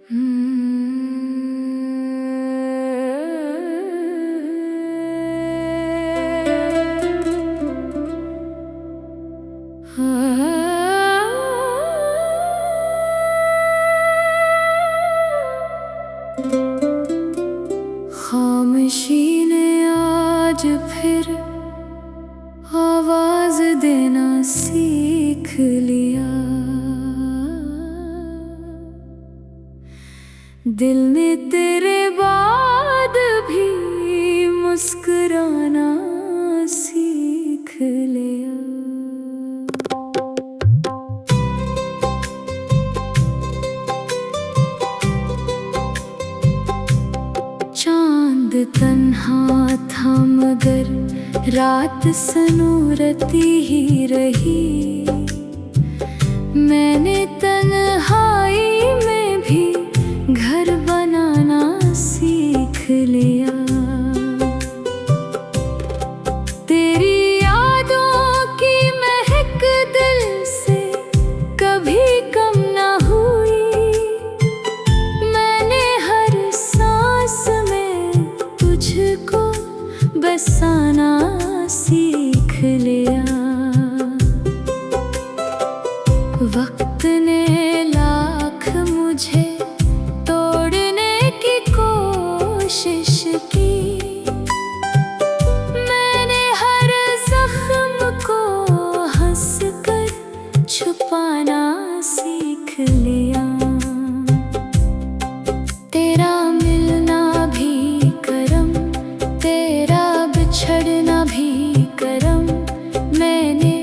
खामोशी ने आज फिर आवाज देना सीख लिया। दिल ने तेरे बाद भी मुस्कुराना सीख लिया। चांद तन्हा था मगर रात सनूरती ही रही। मैंने तन्हाई में भी घर बनाना सीख लिया। तेरी यादों की महक दिल से कभी कम ना हुई। मैंने हर सांस में तुझको बसाना सीख लिया। वक्त ने लाख मुझे तोड़ने की कोशिश की। मैंने हर जख्म को हंसकर छुपाना सीख लिया। तेरा मिलना भी करम, तेरा बिछड़ना भी करम। मैंने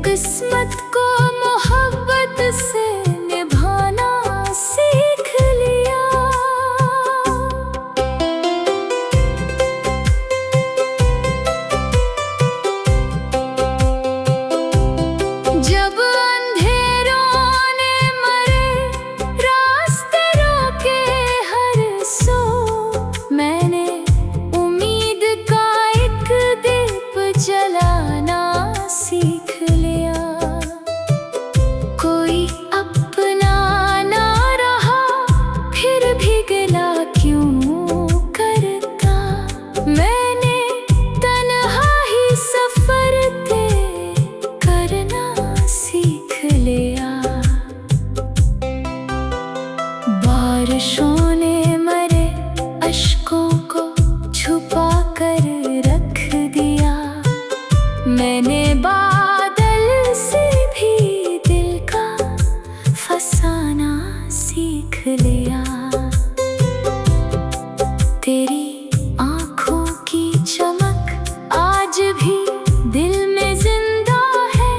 किस्मत को मोहब्बत से निभाना सीख लिया। जब अंधेरों ने मरे रास्ते रोके हर सो। मैंने उम्मीद का एक दीप जलाना सीख लिया। कोई अपना ना रहा फिर भी गिला क्यों करता। मैंने तन्हा ही सफर तय करना सीख लिया। बारिशों ने मरे अश्कों को छुपा कर रख दिया। मैंने बादल से भी दिल का फसाना सीख लिया। तेरी आँखों की चमक आज भी दिल में जिंदा है।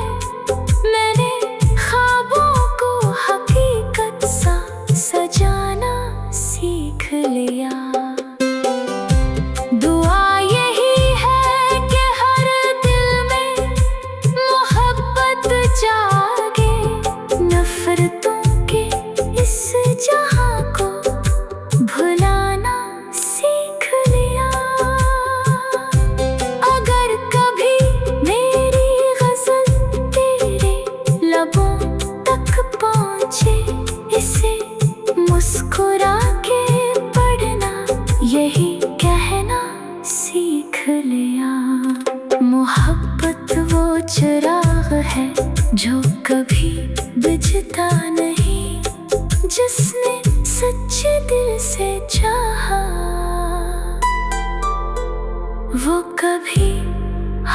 मैंने ख्वाबों को हकीकत सा सजाना सीख लिया। दुआ यही है कि हर दिल में मोहब्बत जागे। नफरतों के इस जहां को भुलाना सीख लिया। अगर कभी मेरी गजल तेरे लबों तक पहुंचे, इसे मुस्कुरा के पढ़ना, यही कहना सीख लिया। मोहब्बत वो चिराग है जो कभी बुझता नहीं। जिसने सच्चे दिल से चाहा वो कभी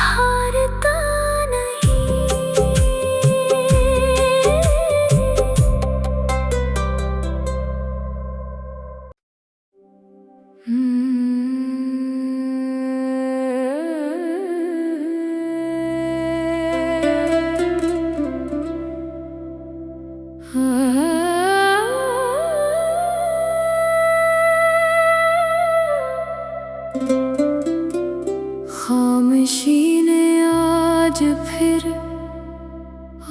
हारता खामोशी ने आज फिर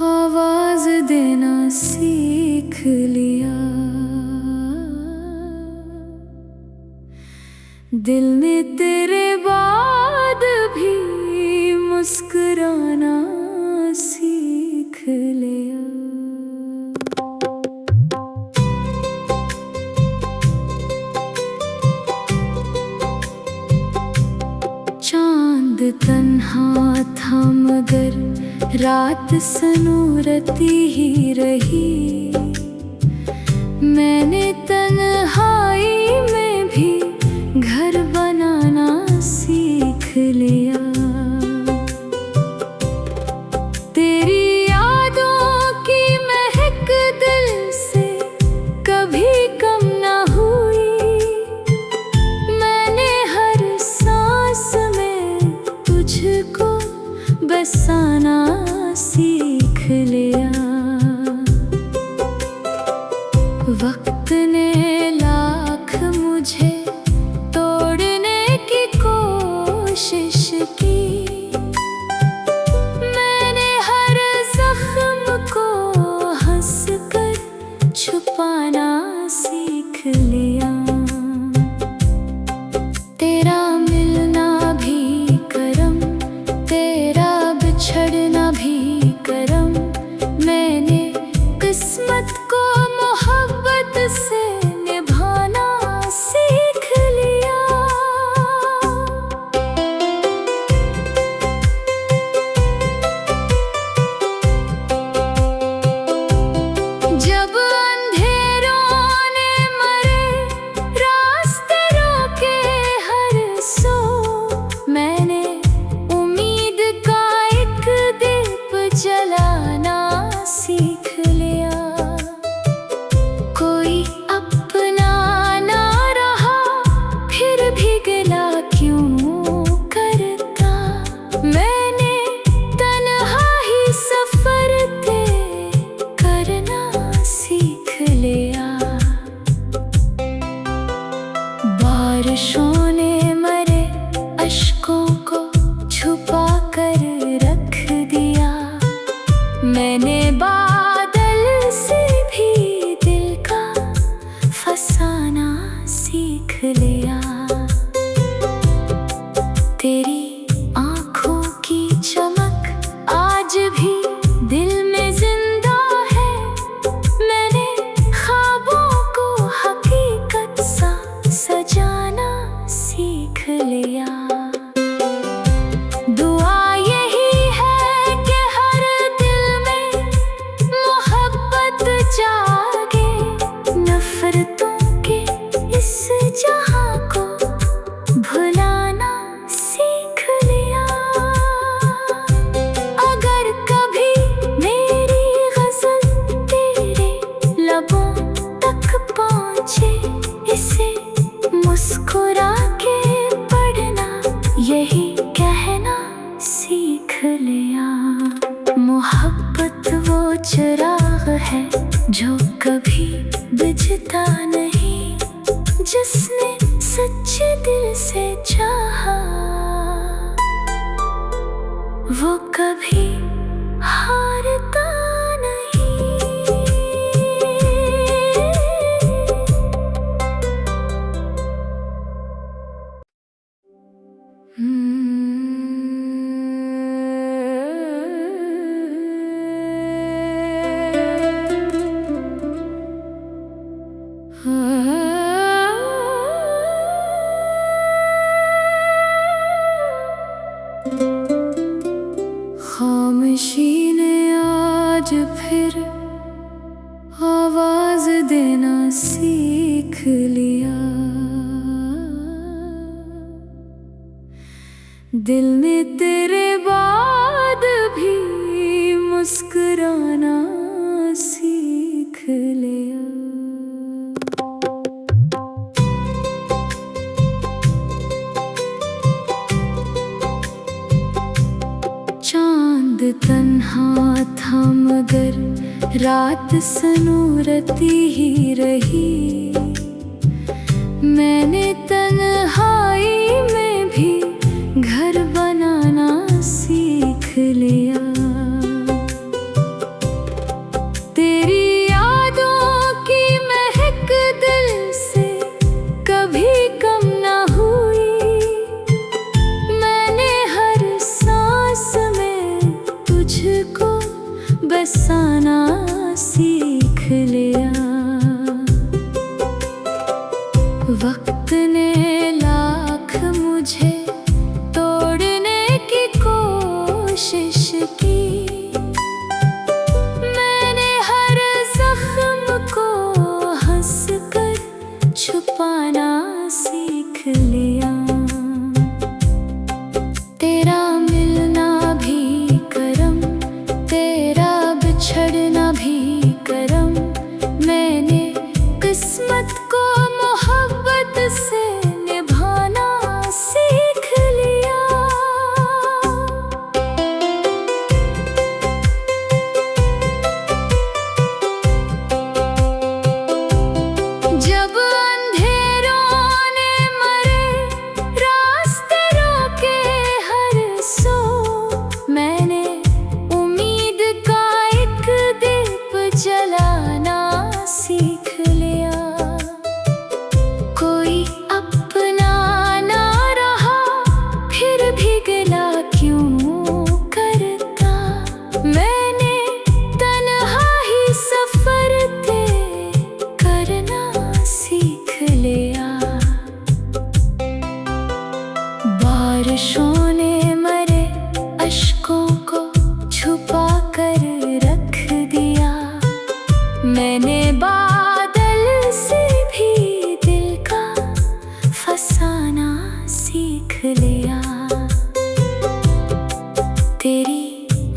आवाज देना सीख लिया। दिल ने तेरे बाद भी मुस्कुराना सीख लिया। तन्हा था मगर रात सनूरती ही रही। मैंने तन्हाई में भी घर बनाना सीख लिया। तेरी यादों की महक दिल से कभी कम ना हुई। मैंने हर सांस में तुझको बसाना सीख लिया। वक्त ने लाख मुझे तोड़ने की कोशिश की। मैंने हर जख्म को हंसकर छुपाना सीख लिया। तेरा मिलना भी करम, तेरा बिछड़ना भी करम। मैंने किस्मत को मोहब्बत से निभाना सीख लिया। जब अंधेरों ने मरे रास्ते रोके हर सो, मैंने उम्मीद का एक दीप जलाना सीख लिया। कोई अपना ना रहा फिर भी गिला क्यों करता। मैंने तन्हा ही सफर तय करना सीख लिया। बारिशों ने मरे अश्कों को छुपा कर रख दिया। मैंने बादल से भी दिल का फसाना सीख लिया। तेरी आँखों की चमक आज भी दिल में जिंदा है। मैंने ख्वाबों को हकीकत सा सजाना सीख लिया। दुआ यही है कि हर दिल में मोहब्बत जागे। नफरतों के इस जहां को भुलाना सीख लिया। अगर कभी मेरी गजल तेरे लबों तक पहुंचे, इसे मुस्कुरा के पढ़ना, यही कहना सीख लिया। मोहब्बत वो चिराग है जो कभी बुझता नहीं। जिसने सच्चे दिल से चाहा, वो कभी हारता नहीं। खामोशी ने आज फिर आवाज देना सीख लिया। दिल ने तेरे बाद भी मुस्कुराना सीख लिया। चांद तन्हा था मगर रात सनूरती ही रही। मैंने तन्हाई में भी घर बनाना सीख लिया। तेरी यादों की महक दिल से कभी कम ना हुई। मैंने हर सांस में तुझको बसाना सीख लिया। वक्त ने लाख मुझे तोड़ने किस्मत को मोहब्बत से निभाना सीख लिया। जब अंधेरों ने मरे रास्ते रोके हर सो, मैंने उम्मीद का एक दीप जलाना सीख लिया। कोई अपना ना रहा फिर भी गिला क्यों करता, मैंने तन्हा ही सफर तय करना सीख लिया। बारिशों ने मरे अश्कों को छुपा कर रख दिया, मैंने बादल से भी दिल का फसाना सीख लिया। तेरी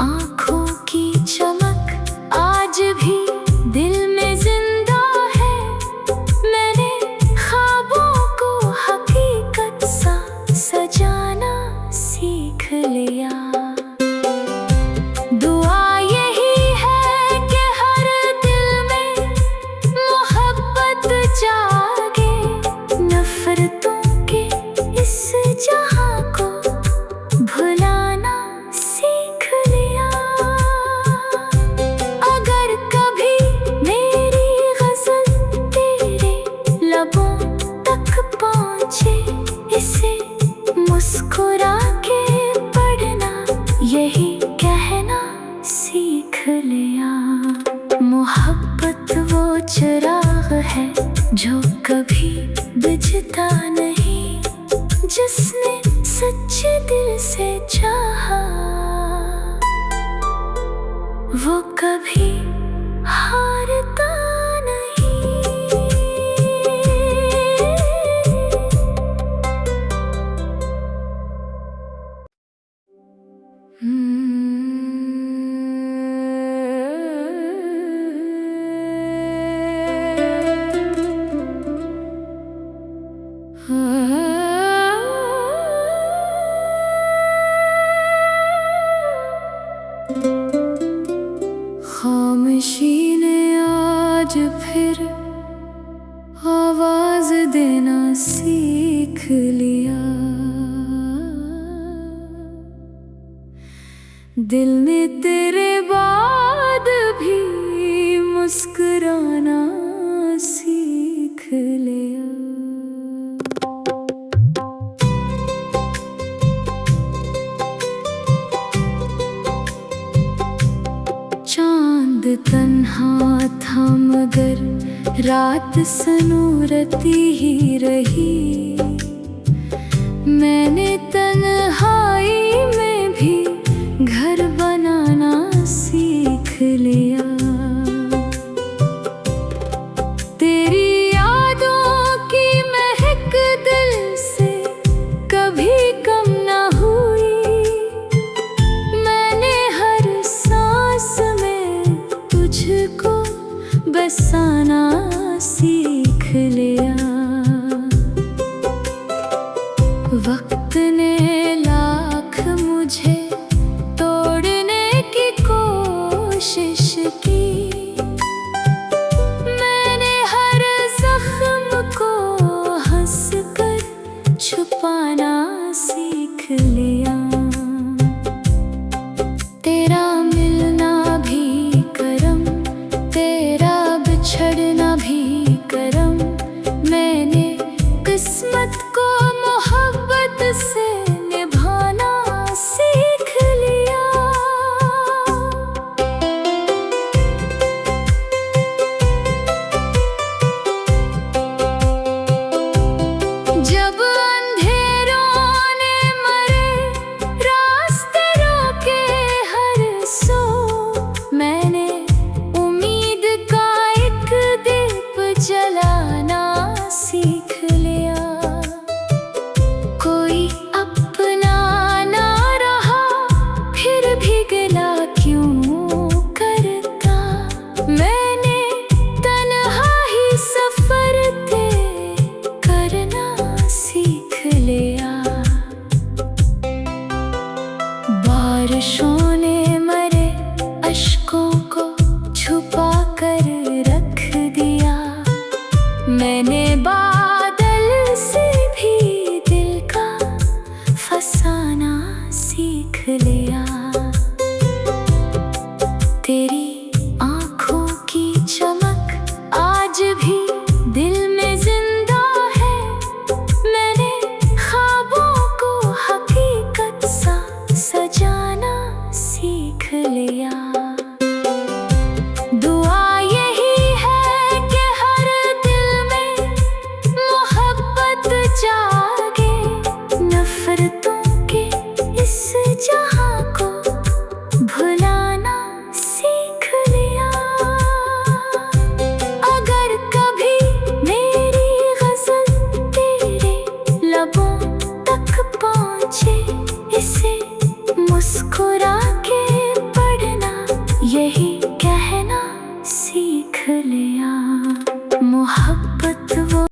आँखों की चमक आज भी दिल में जिंदा है, मैंने ख्वाबों को हकीकत सा सजाना सीख लिया। दुआ यही है कि हर दिल में मोहब्बत जागे, नफरतों के इस जहां को भुलाना सीख लिया। अगर कभी मेरी गजल तेरे लबों तक पहुंचे, इसे मुस्कुरा के पढ़ना, यही कहना सीख लिया। मोहब्बत वो चिराग है जो कभी बुझता नहीं, जिसने सच्चे दिल से चाहा वो कभी हारता नहीं। खामोशी ने आज फिर आवाज देना सीख लिया। दिल ने तेरे बाद भी मुस्कुराना सीख लिया। चांद तन्हा था मगर रात सनूरती ही रही, मैंने तन्हाई में भी घर बनाना सीख लिया। तेरी यादों की महक दिल से कभी कम ना हुई, मैंने हर सांस में तुझको बसाना सीख लिया। वक्त ने लाख मुझे तोड़ने की कोशिश की, मैंने हर जख्म को हंसकर छुपाना सीख लिया। तेरा मिलना भी करम, तेरा बिछड़ना भी करम, मैंने किस्मत को मोहब्बत से निभाना सीख लिया। जब अंधेरों ने मरे रास्ते रोके हर सो, मैंने उम्मीद का एक दीप जलाना सीख लिया। कोई अपना ना रहा फिर भी गिला क्यों करता, मैंने तन्हा ही सफर मैंने